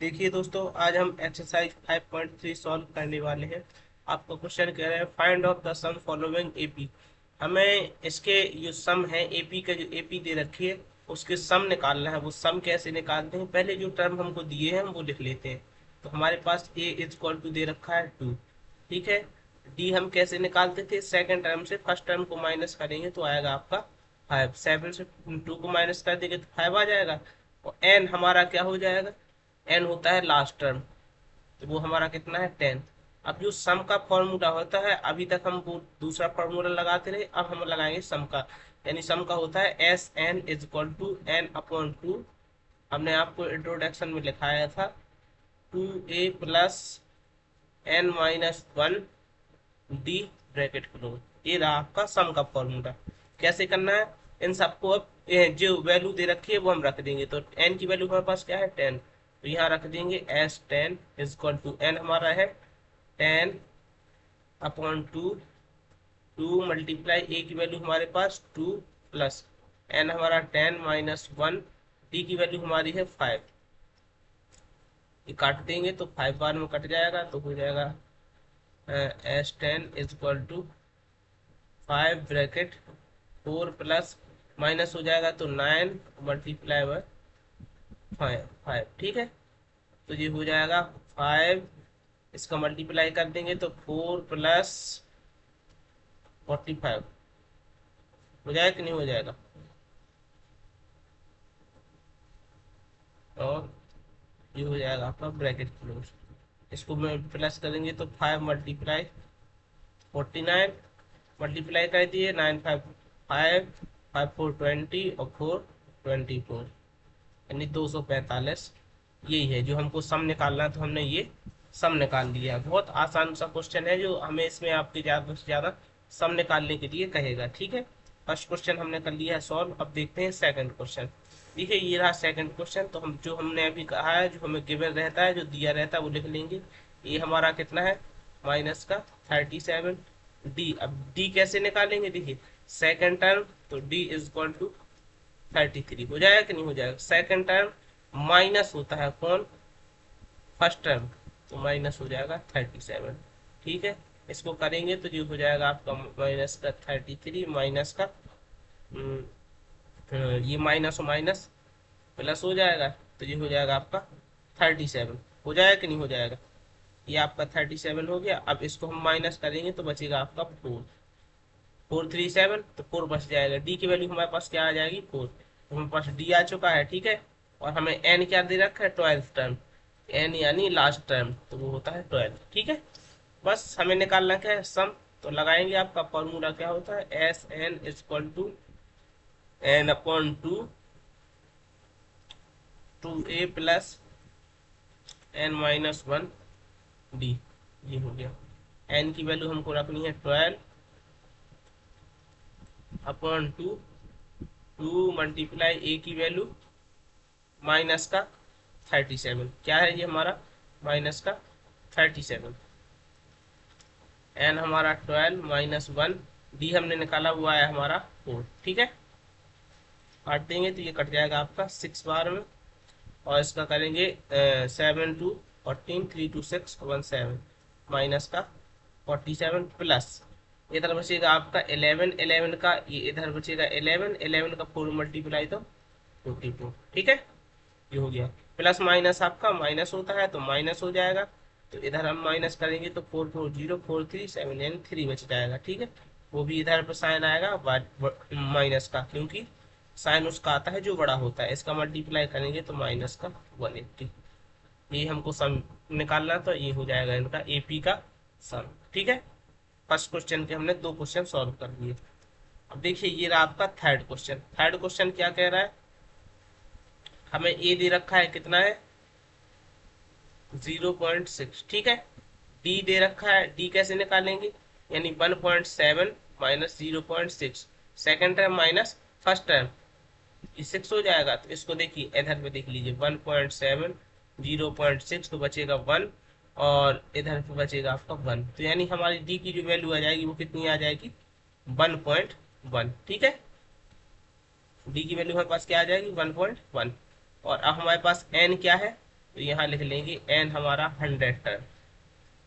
देखिए दोस्तों, आज हम एक्सरसाइज 5.3 सॉल्व करने वाले हैं। आपका क्वेश्चन कह रहा है find out the sum following AP. हमें इसके जो सम है एपी का, जो एपी दे रखी है उसके सम निकालना है। वो सम कैसे निकालते हैं, पहले जो टर्म हमको दिए हैं हम वो लिख लेते हैं। तो हमारे पास ए इज इक्वल टू दे रखा है 2। ठीक है। डी हम कैसे निकालते थे, सेकंड टर्म से फर्स्ट टर्म को माइनस करेंगे तो आएगा आपका 5। 7 से 2 को माइनस कर देंगे तो 5 आ जाएगा। और एन हमारा क्या हो जाएगा, एन होता है लास्ट टर्म, तो वो हमारा कितना है 10। अब जो सम का फॉर्मूला होता है, अभी तक हम वो दूसरा फॉर्मूला लगाते रहे, अब हम लगाएंगे सम का। यानी सम का होता है S N is equal to N upon two. हमने आपको इंट्रोडक्शन में लिखाया था 2a plus N minus one d bracket close. ये रहा आपका सम का फॉर्मूला। कैसे करना है, इन सबको अब जो वैल्यू दे रखी है वो हम रख देंगे। तो एन की वैल्यू हमारे पास क्या है 10, तो यहाँ रख देंगे S 10 is equal to n हमारा है 10 अपॉन टू। 2 मल्टीप्लाई ए की वैल्यू हमारे पास 2 प्लस एन हमारा 10 माइनस 1, डी की वैल्यू हमारी है 5। ये काट देंगे तो 5 बार में कट जाएगा, तो हो जाएगा S 10 is equal to 5 bracket 4 plus minus हो जाएगा तो 9 मल्टीप्लाई बाय 5। ठीक है। तो ये हो जाएगा 5, इसका मल्टीप्लाई कर देंगे तो 4 प्लस 45 हो जाएगा कि नहीं हो जाएगा। और ये हो जाएगा आपका ब्रैकेट क्लोज। इसको में प्लस करेंगे तो 5 मल्टीप्लाई 49 मल्टीप्लाई कर दिए 9 5 5 5 4 20 और 4 24, यानी 245। यही है जो हमको सम निकालना है, तो हमने ये सम निकाल लिया है। बहुत आसान सा क्वेश्चन है, जो हमें इसमें आपके ज़्यादा से ज़्यादा सम निकालने के लिए कहेगा। ठीक है। फर्स्ट क्वेश्चन हमने कर लिया है सॉल्व। अब देखते हैं सेकंड क्वेश्चन। देखिए ये रहा सेकंड क्वेश्चन। तो हम जो हमने अभी कहा है, जो हमें गिवन रहता है, जो दिया रहता है वो लिख लेंगे। ये हमारा कितना है, माइनस का 37 डी। अब डी कैसे निकालेंगे, देखिए सेकंड टर्म, तो डी इज इक्वल टू 33 हो जाएगा कि नहीं हो जाएगा। सेकंड टर्म माइनस होता है कौन, फर्स्ट टर्म, तो माइनस हो जाएगा 37। ठीक है। इसको करेंगे तो ये हो जाएगा आपका माइनस का 33 माइनस का ये माइनस और माइनस प्लस हो जाएगा, तो ये हो जाएगा आपका 37। हो जाएगा कि नहीं हो जाएगा। ये आपका 37 हो गया। अब इसको हम माइनस करेंगे तो बचेगा आपका 4। 437 तो 4 बच जाएगा। डी की वैल्यू हमारे पास क्या आ जाएगी 4, तो हमारे पास डी आ चुका है। ठीक है। और हमें एन क्या दे रखा है 12th टर्म, एन यानी लास्ट टर्म, तो वो होता है 12। ठीक है। बस हमें निकालना क्या है, सम। तो लगाएंगे, आपका फॉर्मूला क्या होता है, S N equal to N upon two A plus N minus one D. ये हो गया। एन की वैल्यू हमको रखनी है 12 अपॉन टू। 2 मल्टीप्लाई ए की वैल्यू माइनस का 37, क्या है ये हमारा माइनस का 37। एन हमारा 12 माइनस 1, डी हमने निकाला हुआ है हमारा 4। ठीक है। काट देंगे तो ये कट जाएगा आपका 6 बार में। और इसका करेंगे 7 टू 14, 3 टू 6 1 7 माइनस का 47 प्लस इधर बचेगा आपका 11। 11 का ये इधर बचेगा 11। 11 का 4 मल्टीप्लाई तो 44। ठीक है। ये हो गया। प्लस माइनस आपका माइनस होता है तो माइनस हो जाएगा, तो इधर हम माइनस करेंगे तो 4 4 0 4 3 7 यानी 3 बच जाएगा। ठीक है। वो भी इधर पर साइन आएगा माइनस का, क्योंकि साइन उसका आता है जो बड़ा होता है। इसका मल्टीप्लाई करेंगे तो माइनस का 180। ये हमको सम निकालना, तो ये हो जाएगा इनका एपी का सम। ठीक है। फर्स्ट क्वेश्चन के हमने 2 क्वेश्चन सॉल्व कर दिए। अब देखिए ये रहा आपका थर्ड क्वेश्चन। थर्ड क्वेश्चन क्या कह रहा है, हमें ए दे रखा है कितना है 0.6। ठीक है। डी दे रखा है, डी कैसे निकालेंगे, यानी 1.7 minus 0.6, second term minus first term, ये 6 हो जाएगा। तो इसको देखिए इधर पे देख लीजिए 1.7 0.6 तो बचेगा 1, और इधर पे बचेगा आपका 1, तो यानी हमारी डी की जो वैल्यू आ जाएगी वो कितनी आ जाएगी 1.1। ठीक है। डी की वैल्यू हमारे पास क्या आ जाएगी 1.1। और अब हमारे पास एन क्या है, तो यहाँ लिख लेंगे n हमारा 100 टर्न।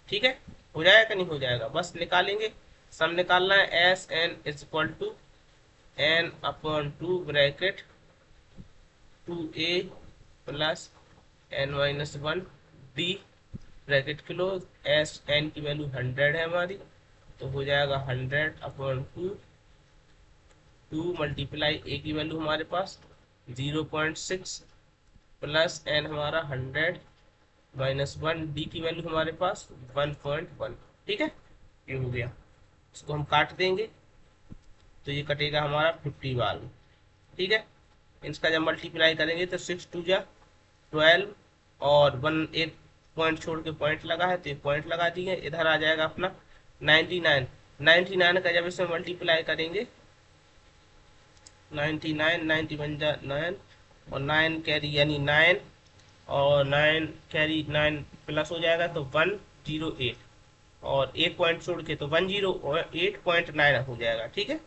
ठीक है, हो जाएगा कि नहीं हो जाएगा, बस निकालेंगे। सम निकालना है, S N is equal to N upon two bracket 2a plus n minus 1 D bracket close. S N की वैल्यू 100 है हमारी, तो हो जाएगा 100 अपॉन 2 मल्टीप्लाई ए की वैल्यू हमारे पास 0.6 प्लस एन हमारा 100 माइनस 1 डी की वैल्यू हमारे पास 1.1। ठीक है, ये हो गया। इसको हम काट देंगे तो ये कटेगा हमारा 50 वाल। ठीक है, इसका जब मल्टीप्लाई करेंगे तो 6 2 जा 12 और 1 एक पॉइंट छोड़ के पॉइंट लगा है तो एक पॉइंट लगा दिए। इधर आ जाएगा अपना 99। 99 का जब इसमें मल्टीप्लाई करेंगे 99 91 जा 9 और 9 कैरी यानी 9 और 9 कैरी 9 प्लस हो जाएगा तो 108 और एक पॉइंट छोड़ के तो 108.9 हो जाएगा। ठीक है,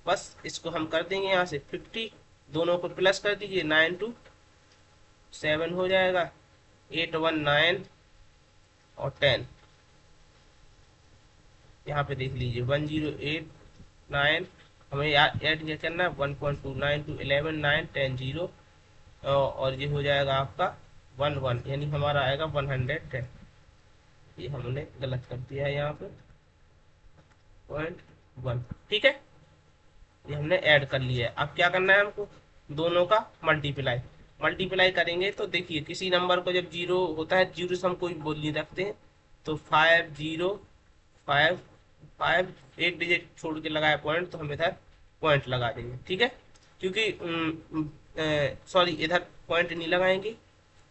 बस इसको हम कर देंगे यहाँ से 50, दोनों को प्लस कर दीजिए, 9 2 7 हो जाएगा, 8 1 9 और 10। यहाँ पे देख लीजिए 1089 हमें ऐड क्या करना है 1.29 to 11 9 10 0 और ये हो जाएगा आपका 1 1 यानी हमारा आएगा 110। ये हमने गलत कर दिया है यहाँ पे 0.1। ठीक है, ये हमने ऐड कर लिया है। अब क्या करना है हमको, दोनों का मल्टीप्लाई। मल्टीप्लाई करेंगे तो देखिए किसी नंबर को जब जीरो होता है, जीरो से हम कोई बोल नहीं रखते हैं, तो 5 0 5 5 एक डिजिट छोड़ के लगाया पॉइंट तो हम इधर पॉइंट लगा देंगे। ठीक है, क्योंकि सॉरी इधर पॉइंट नहीं लगाएंगे,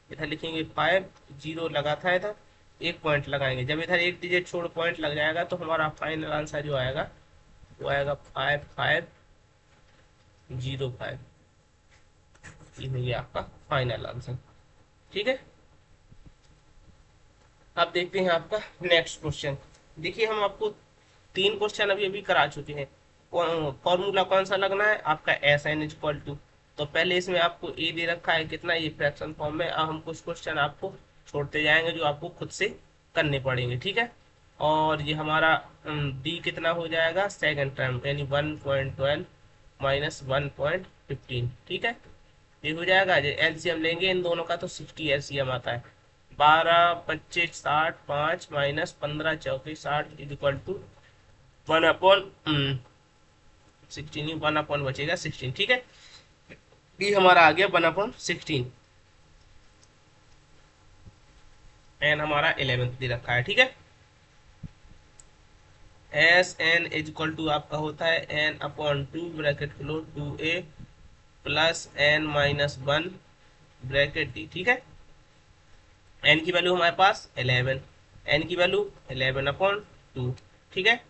इधर लिखेंगे 5 0 लगा था इधर, एक पॉइंट लगाएंगे। जब इधर एक डिजिट छोड़ पॉइंट लग जाएगा तो हमारा फाइनल आंसर जो आएगा वो आएगा 5505। ये हो गया आपका फाइनल आंसर। ठीक है, अब देखते हैं आपका नेक्स्ट क्वेश्चन। देखिए हम आपको 3 क्वेश्चन अभी अभी करा चुके हैं। फॉर्मूला कौन सा लगना है आपका, S N is equal to. तो पहले इसमें आपको ए दे रखा है कितना, ये फ्रैक्शन फॉर्म में। अब हम कुछ क्वेश्चन आपको छोड़ते जाएंगे जो आपको खुद से करने पड़ेंगे। ठीक है, और ये हमारा डी कितना हो जाएगा सेकंड टर्म यानी 1.12 माइनस 1.15। ठीक है, ये हो जाएगा। एलसीएम लेंगे इन दोनों का तो 60 एलसीएम आता है। 12 25 60 5 माइनस 15 34 60 इज इक्वल टू 1/16। 1 बचेगा 16। ठीक है, ये हमारा आ गया 1/16। एन हमारा 11 दे रखा है। ठीक है, S N is equal to आपका होता है N upon 2 bracket close 2a plus N minus 1 bracket D. ठीक है, एन की वैल्यू हमारे पास 11, एन की वैल्यू 11/2। ठीक है,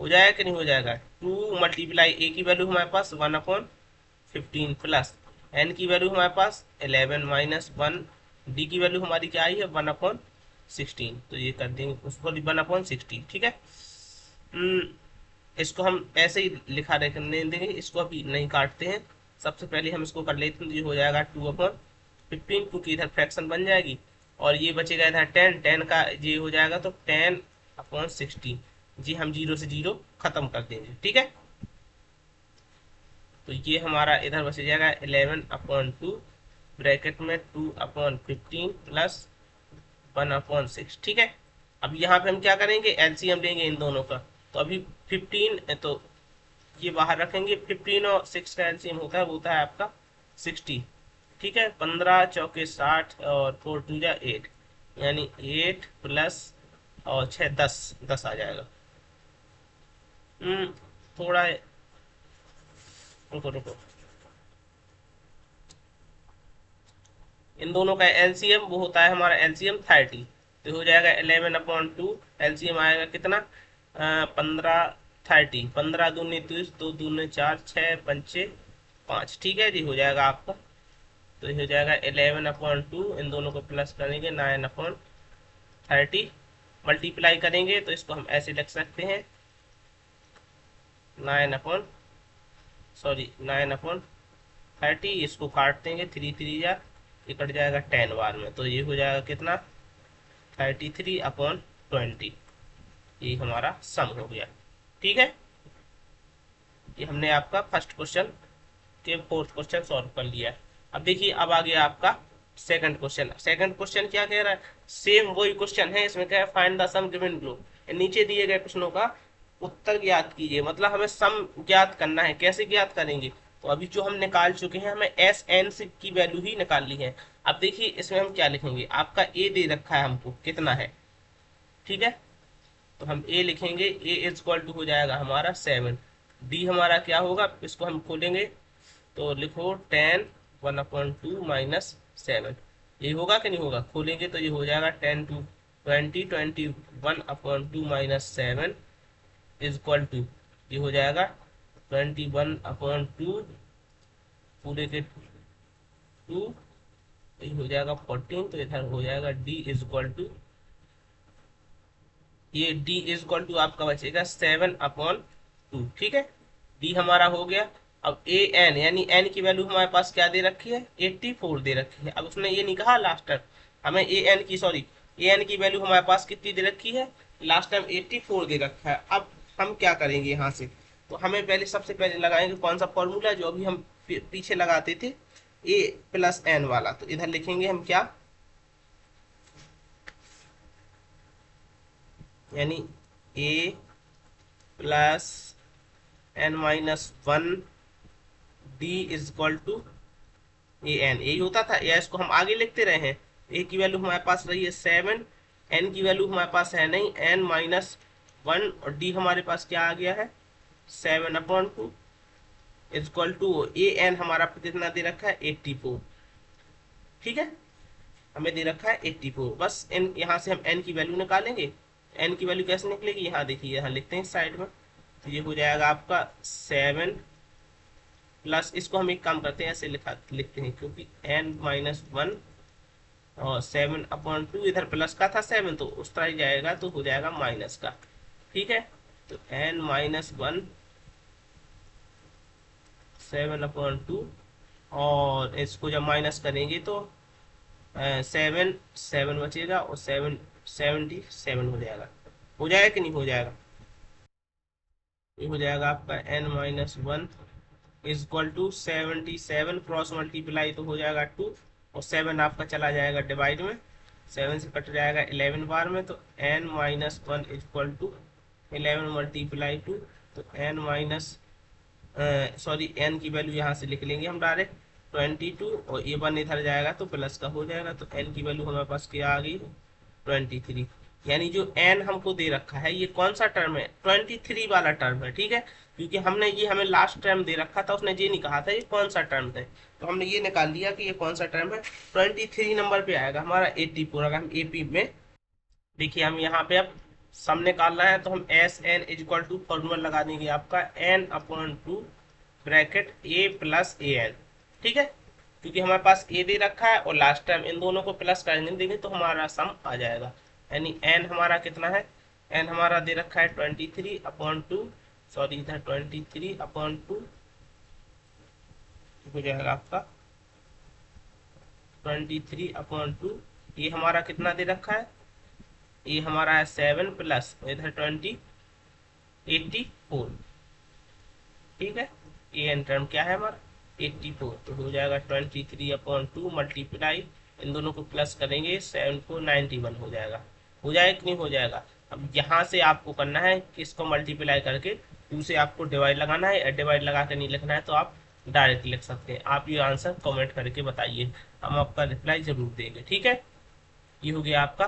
हो जाएगा कि नहीं हो जाएगा। 2 मल्टीप्लाई ए की वैल्यू हमारे पास 1/15 प्लस एन की वैल्यू हमारे पास 11 माइनस 1 डी की वैल्यू हमारी क्या आई है 1/16। तो ये कर देंगे उसको 1/16। ठीक है, इसको हम ऐसे ही लिखा रखने देंगे, इसको अभी नहीं काटते हैं। सबसे पहले हम इसको कर लेते हैं, तो ये हो जाएगा 2/15 क्योंकि इधर फ्रैक्शन बन जाएगी और ये बचेगा इधर 10 10 का ये हो जाएगा तो 10/16 जी हम 0 से 0 खत्म कर देंगे। ठीक है, तो ये हमारा इधर बच जाएगा 11/2 ब्रैकेट में 2/15 प्लस 1/6। ठीक है, अब यहाँ पे हम क्या करेंगे एलसीएम लेंगे इन दोनों का। तो अभी 15 तो ये बाहर रखेंगे, 15 और 6 का एलसीएम होता है वो होता है आपका 60। ठीक है, 15 चौके 60 और 4 2 जा 8 यानी 8 प्लस और 6 10 आ जाएगा। थोड़ा रुको रुको, इन दोनों का एलसीएम वो होता है हमारा एलसीएम 30। तो हो जाएगा 11/2 एलसीएम आएगा कितना 15 30 15 दूनी 30 2 दूनी 4 6 पंचे 5। ठीक है जी, हो जाएगा आपका। तो ये हो जाएगा 11/2 इन दोनों को प्लस करेंगे 9/30 मल्टीप्लाई करेंगे तो इसको हम ऐसे लिख सकते हैं 9/30। इसको काट देंगे 3 3 जा ये कट जाएगा 10 बार में, तो ये हो जाएगा कितना 33/20। ये हमारा सम हो गया। ठीक है, ये हमने आपका फर्स्ट क्वेश्चन के फोर्थ क्वेश्चन सॉल्व कर लिया है। अब देखिए, अब आ गया आपका सेकंड क्वेश्चन। सेकंड क्वेश्चन क्या कह रहा है, सेम वही क्वेश्चन है, इसमें क्या है, find the sum given below. नीचे दिए गए प्रश्नों का उत्तर ज्ञात कीजिए, मतलब हमें सम ज्ञात करना है। कैसे ज्ञात करेंगे, तो अभी जो हम निकाल चुके हैं, हमें एस एन की वैल्यू ही निकालनी है। अब देखिए इसमें हम क्या लिखेंगे, आपका ए दे रखा है हमको कितना है, ठीक है, तो हम ए लिखेंगे, ए इज इक्वल टू हो जाएगा हमारा 7। डी हमारा क्या होगा, इसको हम खोलेंगे तो लिखो 10 1/2 माइनस 7। ये होगा कि नहीं होगा, खोलेंगे तो ये हो जाएगा 10 to 20 21/2 minus 7 is equal to, ये हो जाएगा 21/2 पूरे के 2, ये हो जाएगा 14। तो इधर हो जाएगा डी इज इक्वल टू, ये डी इज इक्वल टू आपका बचेगा 7/2। ठीक है, डी हमारा हो गया। अब ए एन, यानी एन की वैल्यू हमारे पास क्या दे रखी है, 84 दे रखी है। अब उसने ये नहीं कहा लास्ट टाइम हमें ए एन की, सॉरी ए एन की वैल्यू हमारे पास कितनी दे रखी है, लास्ट टाइम 84 दे रखा है। अब हम क्या करेंगे यहाँ से, तो हमें पहले सबसे पहले लगाएंगे कौन सा फॉर्मूला जो अभी हम पीछे लगाते थे, ए प्लस एन वाला। तो इधर लिखेंगे हम क्या, यानी a plus N minus 1 d is equal to A n. यही होता था, या इसको हम आगे लिखते रहे हैं। ए की वैल्यू हमारे पास रही है 7, एन की वैल्यू हमारे पास है नहीं, एन माइनस 1, और डी हमारे पास क्या आ गया है 7/2 is equal to A N हमारा कितना दे रखा है 84। ठीक है, हमें दे रखा है 84। बस एन, यहाँ से हम एन की वैल्यू निकालेंगे। एन की वैल्यू कैसे निकलेगी, यहाँ देखिए, यहाँ लिखते हैं साइड में, तो ये हो जाएगा आपका 7 प्लस, इसको हम एक काम करते हैं ऐसे लिखते हैं, क्योंकि n-1 और 7/2 इधर प्लस का था 7, तो उस तरह ही जाएगा, तो हो जाएगा माइनस का। ठीक है, तो n-1 7/2, और इसको जब माइनस करेंगे तो 7 बचेगा, और 77 हो जाएगा। हो जाएगा कि नहीं हो जाएगा, ये हो जाएगा आपका n-1 is equal to 77, cross multiply तो हो जाएगा 2, और 7 आपका चला जाएगा डिवाइड में, 7 से कट जाएगा 11 बार में, तो n-1 is equal to 11 multiply 2, तो n माइनस, सॉरी n की वैल्यू यहाँ से लिख लेंगे हम डायरेक्ट 22, और ये 1 इधर जाएगा तो प्लस का हो जाएगा, तो n की वैल्यू हमारे पास क्या आ गई 23। यानी जो n हमको दे रखा है ये कौन सा टर्म है, 23 वाला टर्म है। ठीक है, क्योंकि हमने ये, हमें लास्ट टर्म दे रखा था, उसने ये नहीं कहा था ये कौन सा टर्म है, तो हमने ये निकाल लिया कि ये कौन सा टर्म है। 23 नंबर पे आएगा हमारा 84। अगर हम एपी में देखिए, हम यहाँ पे अब सम निकालना है, तो हम S N is equal to formula लगा देंगे आपका n/2 bracket a plus A N. ठीक है, क्योंकि हमारे पास a दे रखा है और लास्ट टाइम इन दोनों को प्लस करने देंगे तो हमारा सम आ जाएगा। यानी n हमारा कितना है, n हमारा दे रखा है 23/2, सॉरी इधर 23/2 हो जाएगा आपका 23/2। ये हमारा कितना दे रखा है, ये हमारा है 7 प्लस इधर 84। ठीक है, ये एन टर्म क्या है हमारा 84, तो हो जाएगा 23/2 मल्टीप्लाई, इन दोनों को प्लस करेंगे 7 को 91 हो जाएगा। हो जाएगा कि नहीं हो जाएगा। अब यहाँ से आपको करना है कि इसको मल्टीप्लाई करके 2 से आपको डिवाइड लगाना है, डिवाइड लगा कर नहीं लिखना है तो आप डायरेक्ट लिख सकते हैं। आप ये आंसर कमेंट करके बताइए, हम आपका रिप्लाई जरूर देंगे। ठीक है, ये हो गया आपका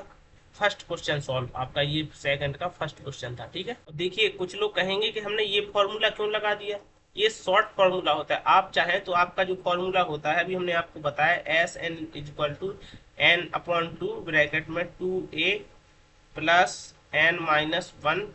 फर्स्ट क्वेश्चन सॉल्व, आपका ये सेकंड का फर्स्ट क्वेश्चन था। ठीक है, देखिए कुछ लोग कहेंगे कि हमने ये फॉर्मूला क्यों लगा दिया, ये शॉर्ट फॉर्मूला होता है। आप चाहें तो आपका जो फॉर्मूला होता है, अभी हमने आपको बताया S N is equal to n/2 bracket में 2a प्लस n-1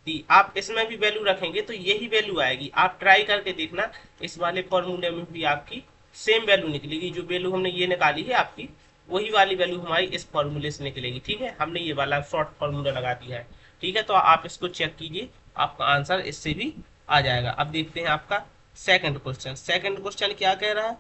डी। आप इसमें भी वैल्यू रखेंगे तो यही वैल्यू आएगी, आप ट्राई करके देखना, इस वाले फॉर्मूले में भी आपकी सेम वैल्यू निकलेगी। जो वैल्यू हमने ये निकाली है आपकी, वही वाली वैल्यू हमारी इस फॉर्मूले से निकलेगी। ठीक है, हमने ये वाला शॉर्ट फॉर्मूला लगा दिया है। ठीक है, तो आप इसको चेक कीजिए, आपका आंसर इससे भी आ जाएगा। अब देखते हैं आपका सेकंड क्वेश्चन। सेकंड क्वेश्चन क्या कह रहा है,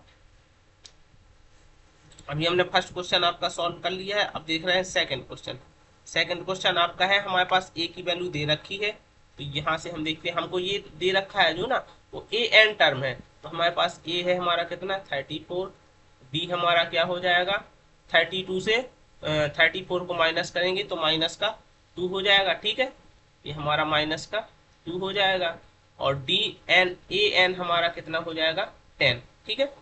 अभी हमने फर्स्ट क्वेश्चन आपका सॉल्व कर लिया है, अब देख रहे हैं सेकंड क्वेश्चन। सेकंड क्वेश्चन आपका है, हमारे पास ए की वैल्यू दे रखी है, तो यहाँ से हम देखते हैं, हमको ये दे रखा है जो ना, वो ए एन टर्म है। तो हमारे पास ए है हमारा कितना 34, डी हमारा क्या हो जाएगा 32 से 34 को माइनस करेंगे तो माइनस का 2 हो जाएगा, ठीक है, ये हमारा माइनस का 2 हो जाएगा। और डी एन ए एन हमारा कितना हो जाएगा 10, ठीक है।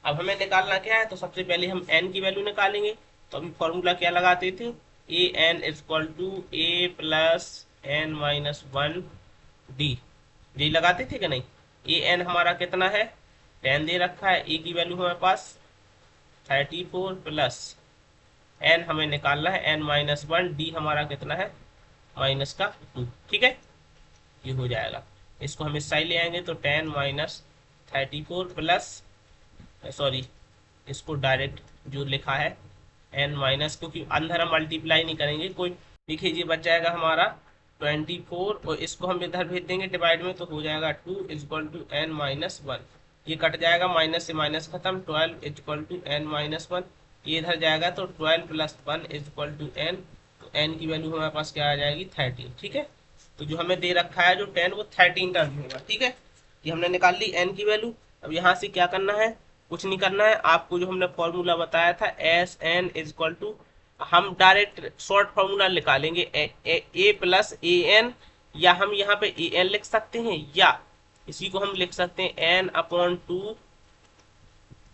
अब हमें निकालना क्या है, तो सबसे पहले हम n की वैल्यू निकालेंगे। तो अभी फॉर्मूला क्या लगाते थे, a n equal to A plus N minus one d, यही लगाते थे कि नहीं। ए एन हमारा कितना है 10 दे रखा है, ए की वैल्यू हमारे पास 34 प्लस एन हमें निकालना है एन माइनस वन, डी हमारा कितना है माइनस का 2, ठीक है, ये हो जाएगा। इसको हम इस साइड ले आएंगे तो 10 माइनस 34 प्लस, सॉरी इसको डायरेक्ट जो लिखा है एन माइनस, क्योंकि अंदर हम मल्टीप्लाई नहीं करेंगे कोई, देखिए ये बच जाएगा हमारा 24 और इसको हम इधर भेज देंगे डिवाइड में, तो हो जाएगा 2 equal to N minus one, ये कट जाएगा, माइनस से माइनस खत्म, 12 equal to N minus one, ये इधर जाएगा तो 12 plus one equal to N, तो एन की वैल्यू हमारे पास क्या आ जाएगी 13, ठीक है। तो जो हमें दे रखा है जो 10 वो 13 टर्म होगा, ठीक है, ये हमने निकाल ली एन की वैल्यू। अब यहाँ से क्या करना है, कुछ नहीं करना है आपको, जो हमने फॉर्मूला बताया था एस एन इक्वल टू, हम डायरेक्ट शॉर्ट फॉर्मूला निकालेंगे ए प्लस ए एन, या हम यहाँ पे ए एन लिख सकते हैं, या इसी को हम लिख सकते हैं एन अपॉन टू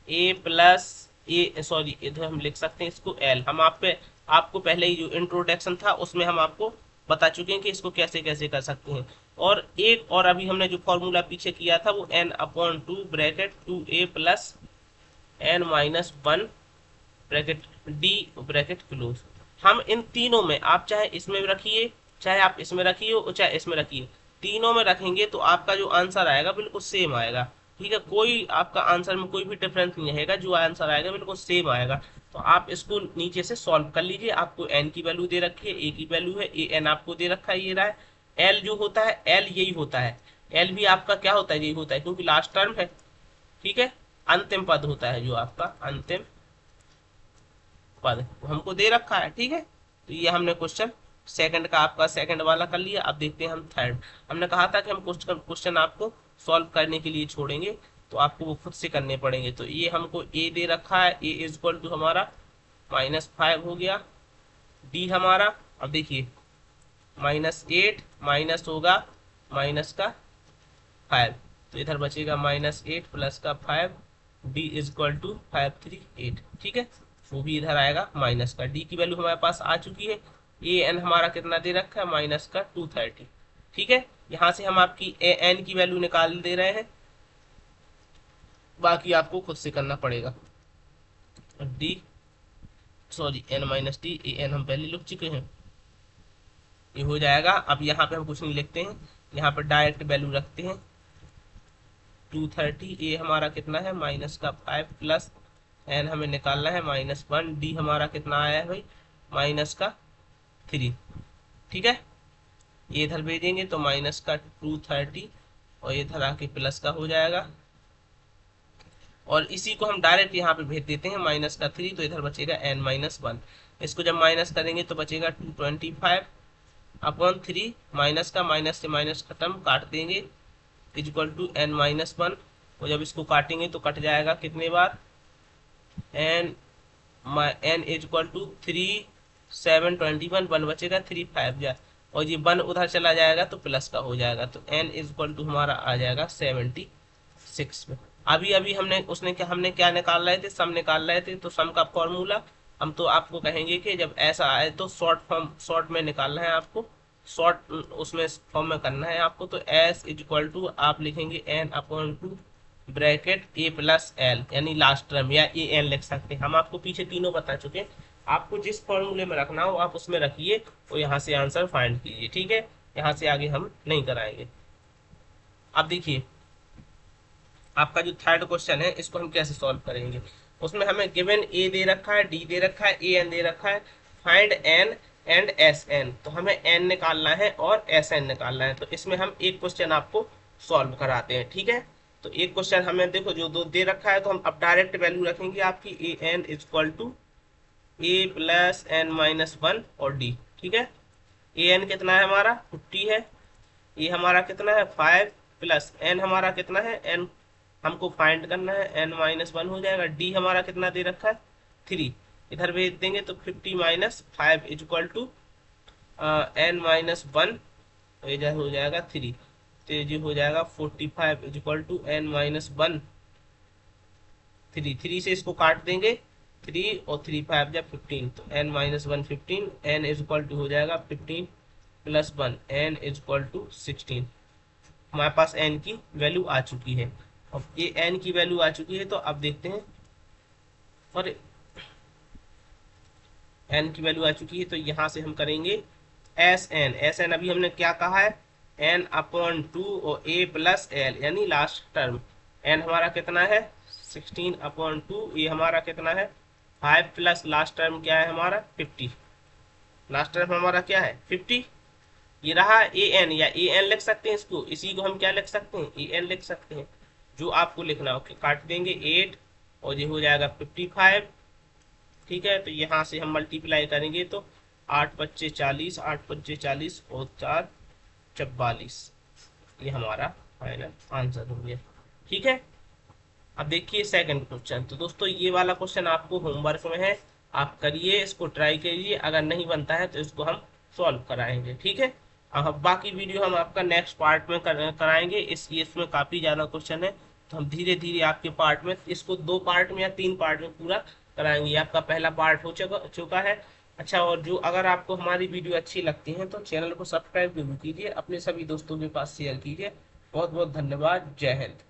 ए प्लस ए, सॉरी इधर हम लिख सकते हैं इसको एल। हम आपको पहले ही जो इंट्रोडक्शन था उसमें हम आपको बता चुके हैं कि इसको कैसे कैसे कर सकते हैं। और एक और अभी हमने जो फॉर्मूला पीछे किया था वो N upon two bracket two ए plus N minus one bracket D bracket close. हम इन तीनों में, आप चाहे इसमें रखिए, चाहे आप इसमें रखिए और चाहे इसमें रखिए, तीनों में रखेंगे तो आपका जो आंसर आएगा बिल्कुल सेम आएगा, ठीक है, कोई आपका आंसर में कोई भी डिफरेंस नहीं रहेगा, जो आंसर आएगा बिल्कुल सेम आएगा। तो आप इसको नीचे से सॉल्व कर लीजिए, आपको एन की वैल्यू दे रखी है, ए की वैल्यू है, ए एन आपको दे रखा है, ये रहा है। एल जो होता है, एल यही होता है, एल भी आपका क्या होता है, यही होता है, क्योंकि लास्ट टर्म है, ठीक है, अंतिम पद होता है जो आपका अंतिम पद, हमको दे रखा है, ठीक है। तो ये हमने क्वेश्चन सेकंड का आपका सेकंड वाला कर लिया। अब देखते हैं हम थर्ड। हमने कहा था कि हम क्वेश्चन आपको सॉल्व करने के लिए छोड़ेंगे, तो आपको वो खुद से करने पड़ेंगे। तो ये हमको ए दे रखा है, ए इक्वल टू हमारा -5 हो गया, डी हमारा, अब देखिए -8 माइनस होगा माइनस का 5, तो इधर बचेगा -8 प्लस का 5, डी इक्वल टू 538, ठीक है, वो भी इधर आएगा माइनस का। डी की वैल्यू हमारे पास आ चुकी है, ए एन हमारा कितना दे रखा है माइनस का 230, ठीक है। यहाँ से हम आपकी ए एन की वैल्यू निकाल दे रहे हैं, बाकी आपको खुद से करना पड़ेगा। D sorry n minus d, a n हम पहले लिख चुके हैं, ये हो जाएगा। अब यहाँ पे हम कुछ नहीं लिखते हैं, यहाँ पर डायरेक्ट वैल्यू रखते हैं 230, ए हमारा कितना है माइनस का 5 प्लस एन हमें निकालना है -1, डी हमारा कितना आया है भाई माइनस का 3, ठीक है, ये इधर भेजेंगे तो माइनस का 230 और इधर आके प्लस का हो जाएगा, और इसी को हम डायरेक्ट यहाँ पे भेज देते हैं माइनस का 3, तो इधर बचेगा n-1। इसको जब माइनस करेंगे तो बचेगा 225 अपॉन 3, माइनस का माइनस से माइनस खत्म, काट देंगे इक्वल टू n-1, और जब इसको काटेंगे तो कट जाएगा कितने बार, n इक्वल टू 3 7 21, 1 बचेगा 3 5 जा, और ये 1 उधर चला जाएगा तो प्लस का हो जाएगा, तो n इक्वल टू हमारा आ जाएगा 76 में। अभी अभी हमने क्या निकाल रहे थे, सम निकाल रहे थे, तो सम का फॉर्मूला हम तो आपको कहेंगे कि जब ऐसा आए तो शॉर्ट में निकालना है आपको, शॉर्ट उसमें फॉर्म में करना है आपको। तो s इक्वल टू आप लिखेंगे n अपॉन टू ब्रैकेट ए प्लस एल, यानी लास्ट टर्म, या ए एन लिख सकते हैं। हम आपको पीछे तीनों बता चुके हैं, आपको जिस फॉर्मूले में रखना हो आप उसमें रखिए और यहाँ से आंसर फाइंड कीजिए, ठीक है, यहाँ से आगे हम नहीं कराएंगे। अब देखिए आपका जो थर्ड क्वेश्चन है इसको हम कैसे सॉल्व करेंगे। उसमें हमें गिवन ए दे रखा है, डी दे रखा है, ए एन दे रखा है, find N and S N, तो हमें एन निकालना है और एस एन निकालना है। तो इसमें हम एक क्वेश्चन आपको सॉल्व कराते हैं, ठीक है। तो एक क्वेश्चन हमें देखो जो दो दे रखा है, तो हम अब डायरेक्ट वैल्यू रखेंगे आपकी a n is equal to A plus N minus one और डी। ठीक है, ए एन कितना है हमारा 50 है, ए हमारा कितना है 5 प्लस एन हमारा कितना है, एन हमको फाइंड करना है, एन माइनस वन हो जाएगा। डी हमारा कितना दे रखा है 3, इधर भेज देंगे तो 50 minus 5 is equal to N minus one, इधर हो जाएगा 3, तो ये हो जाएगा 45 is equal to N minus one. 3 से इसको काट देंगे, 3 और 3 5 जब 15, तो n minus one 15, n is equal to हो जाएगा 15 plus one, n is equal to 16। हमारे पास n की वैल्यू आ चुकी है। अब ये n की वैल्यू आ चुकी है, तो अब देखते हैं, और n की वैल्यू आ चुकी है, तो यहाँ से हम करेंगे एस एन अभी हमने क्या कहा है, n अपॉन 2 और a प्लस एल, यानी लास्ट टर्म। n हमारा कितना है 16 अपॉन 2, ये हमारा कितना है 5 प्लस लास्ट टर्म क्या है हमारा 50। लास्ट टर्म हमारा क्या है 50। ये रहा ए एन, या ए एन लिख सकते हैं इसको, इसी को हम क्या लिख सकते हैं ए एन लिख सकते हैं, जो आपको लिखना हो। काट देंगे 8 और ये हो जाएगा 55। ठीक है, तो यहाँ से हम मल्टीप्लाई करेंगे तो 8 पच्चे 40, 8 पच्चे 40 और 4 44, ये हमारा फाइनल आंसर हो गया। ठीक है, अब देखिए सेकंड क्वेश्चन। तो दोस्तों ये वाला क्वेश्चन आपको होमवर्क में है, आप करिए, इसको ट्राई करिए, अगर नहीं बनता है तो इसको हम सॉल्व कराएंगे। ठीक है, अब बाकी वीडियो हम आपका नेक्स्ट पार्ट में कराएंगे। इसमें काफ़ी ज़्यादा क्वेश्चन है, तो हम धीरे धीरे आपके पार्ट में इसको 2 पार्ट में या 3 पार्ट में पूरा कराएंगे। आपका पहला पार्ट हो चुका है। अच्छा, और जो अगर आपको हमारी वीडियो अच्छी लगती है तो चैनल को सब्सक्राइब जरूर कीजिए, अपने सभी दोस्तों के पास शेयर कीजिए। बहुत बहुत धन्यवाद, जय हिंद।